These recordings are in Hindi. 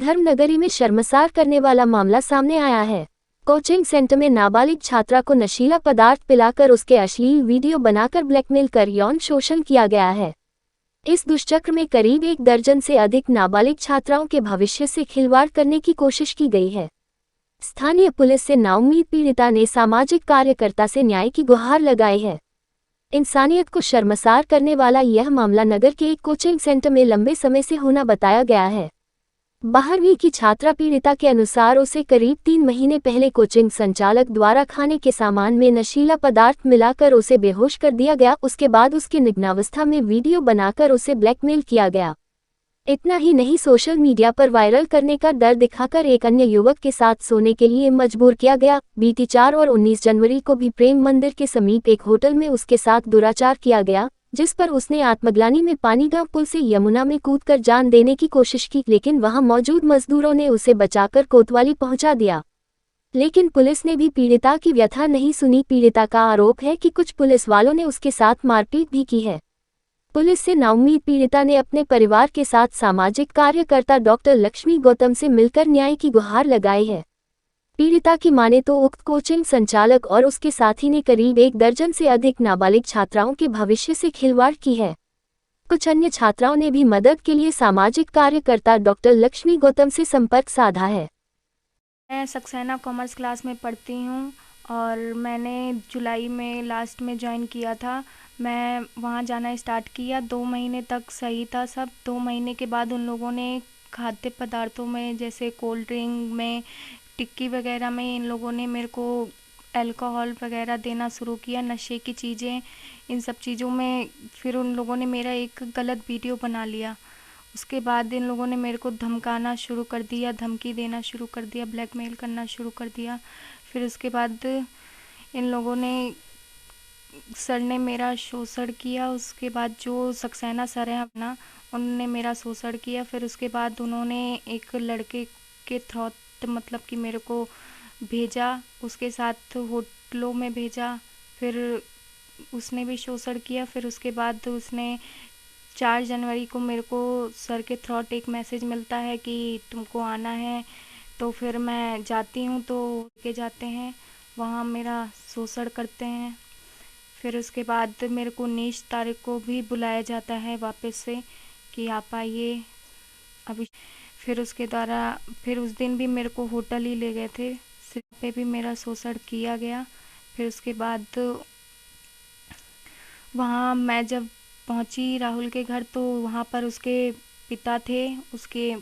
धर्मनगरी में शर्मसार करने वाला मामला सामने आया है। कोचिंग सेंटर में नाबालिग छात्रा को नशीला पदार्थ पिलाकर उसके अश्लील वीडियो बनाकर ब्लैकमेल कर यौन शोषण किया गया है। इस दुष्चक्र में करीब 1 दर्जन से अधिक नाबालिग छात्राओं के भविष्य से खिलवाड़ करने की कोशिश की गई है। स्थानीय पुलिस से नाउम्मीद पीड़िता ने सामाजिक कार्यकर्ता से न्याय की गुहार लगाई है। इंसानियत को शर्मसार करने वाला यह मामला नगर के एक कोचिंग सेंटर में लंबे समय से होना बताया गया है। 12वीं की छात्रा पीड़िता के अनुसार उसे करीब 3 महीने पहले कोचिंग संचालक द्वारा खाने के सामान में नशीला पदार्थ मिलाकर उसे बेहोश कर दिया गया। उसके बाद उसकी निग्नावस्था में वीडियो बनाकर उसे ब्लैकमेल किया गया। इतना ही नहीं, सोशल मीडिया पर वायरल करने का डर दिखाकर एक अन्य युवक के साथ सोने के लिए मजबूर किया गया। बीती 4 और 19 जनवरी को भी प्रेम मंदिर के समीप एक होटल में उसके साथ दुराचार किया गया, जिस पर उसने आत्मग्लानि में पानीगांव पुल से यमुना में कूदकर जान देने की कोशिश की, लेकिन वहां मौजूद मजदूरों ने उसे बचाकर कोतवाली पहुंचा दिया। लेकिन पुलिस ने भी पीड़िता की व्यथा नहीं सुनी। पीड़िता का आरोप है कि कुछ पुलिस वालों ने उसके साथ मारपीट भी की है। पुलिस से नाउम्मीद पीड़िता ने अपने परिवार के साथ सामाजिक कार्यकर्ता डॉक्टर लक्ष्मी गौतम से मिलकर न्याय की गुहार लगाई है। पीड़िता की माने तो उक्त कोचिंग संचालक और उसके साथी ने करीब 1 दर्जन से अधिक नाबालिग छात्राओं के भविष्य से खिलवाड़ की है। कुछ अन्य छात्राओं ने भी मदद के लिए सामाजिक कार्यकर्ता डॉक्टर लक्ष्मी गौतम से संपर्क साधा है। मैं सक्सेना कॉमर्स क्लास में पढ़ती हूँ और मैंने जुलाई में लास्ट में ज्वाइन किया था। मैं वहाँ जाना स्टार्ट किया, 2 महीने तक सही था सब। 2 महीने के बाद उन लोगों ने खाद्य पदार्थों में, जैसे कोल्ड ड्रिंक में, टिक्की वगैरह में, इन लोगों ने मेरे को अल्कोहल वगैरह देना शुरू किया, नशे की चीज़ें, इन सब चीज़ों में। फिर उन लोगों ने मेरा एक गलत वीडियो बना लिया। उसके बाद इन लोगों ने मेरे को धमकाना शुरू कर दिया, धमकी देना शुरू कर दिया, ब्लैकमेल करना शुरू कर दिया। फिर उसके बाद इन लोगों ने सर ने मेरा शोषण किया। उसके बाद जो सक्सेना सर है अपना, उन्होंने मेरा शोषण किया। फिर उसके बाद उन्होंने एक लड़के के थ्रू मतलब कि मेरे को भेजा, उसके साथ होटलों में भेजा। फिर उसने भी शोषण किया। फिर उसके बाद उसने 4 जनवरी को मेरे को सर के थ्रू एक मैसेज मिलता है कि तुमको आना है। तो फिर मैं जाती हूँ, तो लेके जाते हैं, वहाँ मेरा शोषण करते हैं। फिर उसके बाद मेरे को 19 तारीख को भी बुलाया जाता है वापस से कि आप आइए अभी। फिर उसके द्वारा फिर उस दिन भी मेरे को होटल ही ले गए थे, सिर पे भी मेरा शोषण किया गया। फिर उसके बाद वहाँ मैं जब पहुँची राहुल के घर, तो वहाँ पर उसके पिता थे, उसके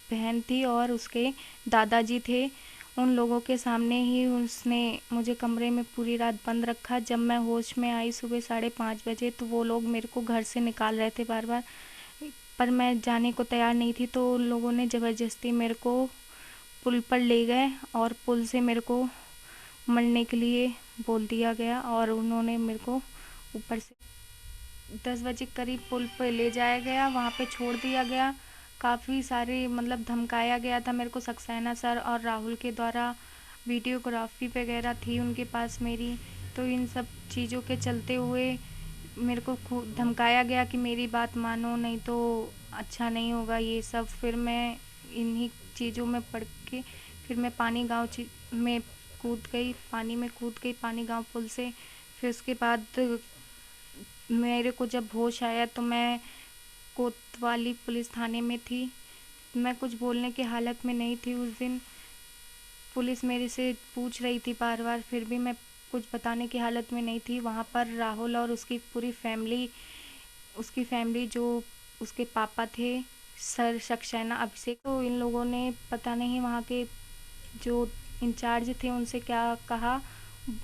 बहन थी और उसके दादाजी थे। उन लोगों के सामने ही उसने मुझे कमरे में पूरी रात बंद रखा। जब मैं होश में आई सुबह 5:30 बजे, तो वो लोग मेरे को घर से निकाल रहे थे बार बार, पर मैं जाने को तैयार नहीं थी। तो उन लोगों ने ज़बरदस्ती मेरे को पुल पर ले गए और पुल से मेरे को मरने के लिए बोल दिया गया। और उन्होंने मेरे को ऊपर से 10 बजे करीब पुल पर ले जाया गया, वहाँ पे छोड़ दिया गया। काफ़ी सारे मतलब धमकाया गया था मेरे को सक्सेना सर और राहुल के द्वारा। वीडियोग्राफी वगैरह थी उनके पास मेरी। तो इन सब चीज़ों के चलते हुए मेरे को खूब धमकाया गया कि मेरी बात मानो, नहीं तो अच्छा नहीं होगा ये सब। फिर मैं इन्हीं चीज़ों में पड़ के फिर मैं पानी गाँव में कूद गई, पानी में कूद गई, पानी गाँव पुल से। फिर उसके बाद मेरे को जब होश आया तो मैं कोतवाली पुलिस थाने में थी। मैं कुछ बोलने की हालत में नहीं थी उस दिन। पुलिस मेरे से पूछ रही थी बार बार, फिर भी मैं कुछ बताने की हालत में नहीं थी। वहाँ पर राहुल और उसकी पूरी फैमिली, उसकी फैमिली जो उसके पापा थे सर सक्सेना अभिषेक, तो इन लोगों ने पता नहीं वहाँ के जो इंचार्ज थे उनसे क्या कहा।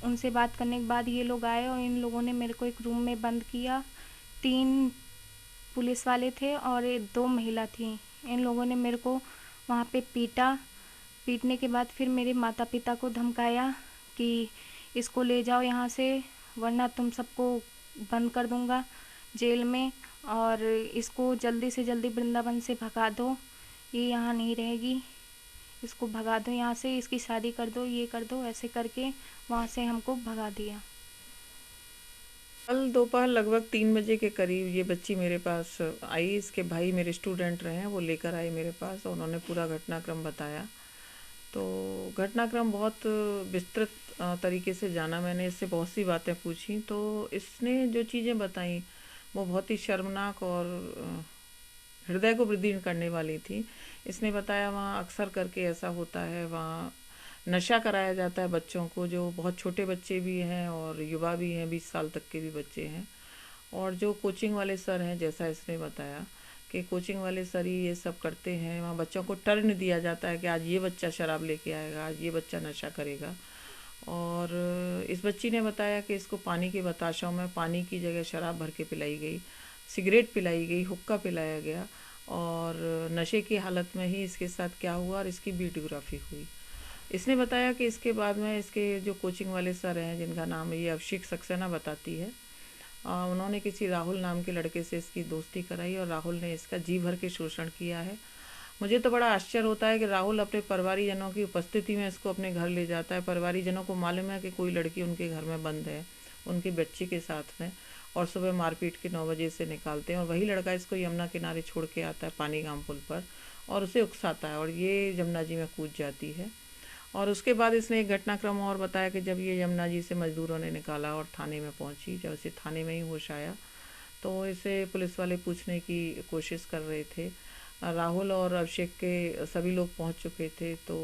उनसे बात करने के बाद ये लोग आए और इन लोगों ने मेरे को एक रूम में बंद किया। 3 पुलिस वाले थे और 2 महिला थी। इन लोगों ने मेरे को वहाँ पे पीटा। पीटने के बाद फिर मेरे माता पिता को धमकाया कि इसको ले जाओ यहाँ से, वरना तुम सबको बंद कर दूँगा जेल में, और इसको जल्दी से जल्दी वृंदावन से भगा दो, ये यहाँ नहीं रहेगी, इसको भगा दो यहाँ से, इसकी शादी कर दो, ये कर दो। ऐसे करके वहाँ से हमको भगा दिया। कल दोपहर लगभग 3 बजे के करीब ये बच्ची मेरे पास आई। इसके भाई मेरे स्टूडेंट रहे हैं, वो लेकर आए मेरे पास और उन्होंने पूरा घटनाक्रम बताया। तो घटनाक्रम बहुत विस्तृत तरीके से जाना मैंने, इससे बहुत सी बातें पूछी। तो इसने जो चीज़ें बताई वो बहुत ही शर्मनाक और हृदय को विदीर्ण करने वाली थी। इसने बताया वहाँ अक्सर करके ऐसा होता है, वहाँ नशा कराया जाता है बच्चों को, जो बहुत छोटे बच्चे भी हैं और युवा भी हैं, 20 साल तक के भी बच्चे हैं। और जो कोचिंग वाले सर हैं, जैसा इसने बताया कि कोचिंग वाले सर ही ये सब करते हैं। वहाँ बच्चों को टर्न दिया जाता है कि आज ये बच्चा शराब लेके आएगा, आज ये बच्चा नशा करेगा। और इस बच्ची ने बताया कि इसको पानी के बताशों में पानी की जगह शराब भर के पिलाई गई, सिगरेट पिलाई गई, हुक्का पिलाया गया और नशे की हालत में ही इसके साथ क्या हुआ और इसकी वीडियोग्राफी हुई। इसने बताया कि इसके बाद में इसके जो कोचिंग वाले सर हैं, जिनका नाम ये अभिषेक सक्सेना बताती है, उन्होंने किसी राहुल नाम के लड़के से इसकी दोस्ती कराई और राहुल ने इसका जी भर के शोषण किया है। मुझे तो बड़ा आश्चर्य होता है कि राहुल अपने परिवारीजनों की उपस्थिति में इसको अपने घर ले जाता है। परिवारीजनों को मालूम है कि कोई लड़की उनके घर में बंद है, उनके बच्चे के साथ में, और सुबह मारपीट के 9 बजे से निकालते हैं और वही लड़का इसको यमुना किनारे छोड़ के आता है पानीगाम पुल पर और उसे उकसाता है और ये यमुना जी में कूद जाती है। और उसके बाद इसने एक घटनाक्रम और बताया कि जब ये यमुना जी से मजदूरों ने निकाला और थाने में पहुंची, जब इसे थाने में ही होश आया तो इसे पुलिस वाले पूछने की कोशिश कर रहे थे। राहुल और अभिषेक के सभी लोग पहुंच चुके थे। तो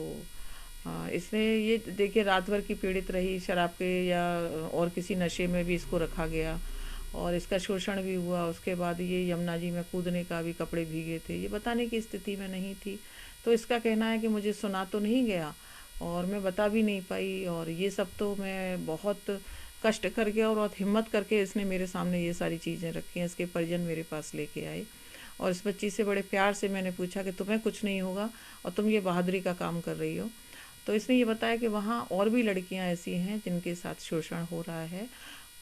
इसने ये देखिए रात भर की पीड़ित रही, शराब के या और किसी नशे में भी इसको रखा गया और इसका शोषण भी हुआ। उसके बाद ये यमुना जी में कूदने का भी, कपड़े भीगे थे, ये बताने की स्थिति में नहीं थी। तो इसका कहना है कि मुझे सुना तो नहीं गया और मैं बता भी नहीं पाई, और ये सब तो मैं बहुत कष्ट करके और बहुत हिम्मत करके इसने मेरे सामने ये सारी चीज़ें रखी हैं। इसके परिजन मेरे पास लेके आए और इस बच्ची से बड़े प्यार से मैंने पूछा कि तुम्हें कुछ नहीं होगा और तुम ये बहादुरी का काम कर रही हो। तो इसने ये बताया कि वहाँ और भी लड़कियाँ ऐसी हैं जिनके साथ शोषण हो रहा है,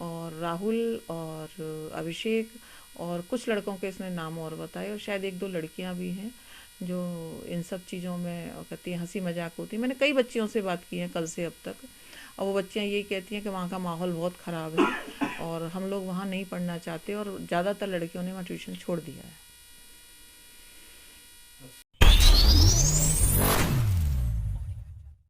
और राहुल और अभिषेक और कुछ लड़कों के इसने नाम और बताए, और शायद 1-2 लड़कियाँ भी हैं जो इन सब चीज़ों में कहती हैं हंसी मजाक होती है। मैंने कई बच्चियों से बात की है कल से अब तक, और वो बच्चियाँ यही कहती हैं कि वहाँ का माहौल बहुत ख़राब है और हम लोग वहाँ नहीं पढ़ना चाहते, और ज़्यादातर लड़कियों ने वहाँ ट्यूशन छोड़ दिया है।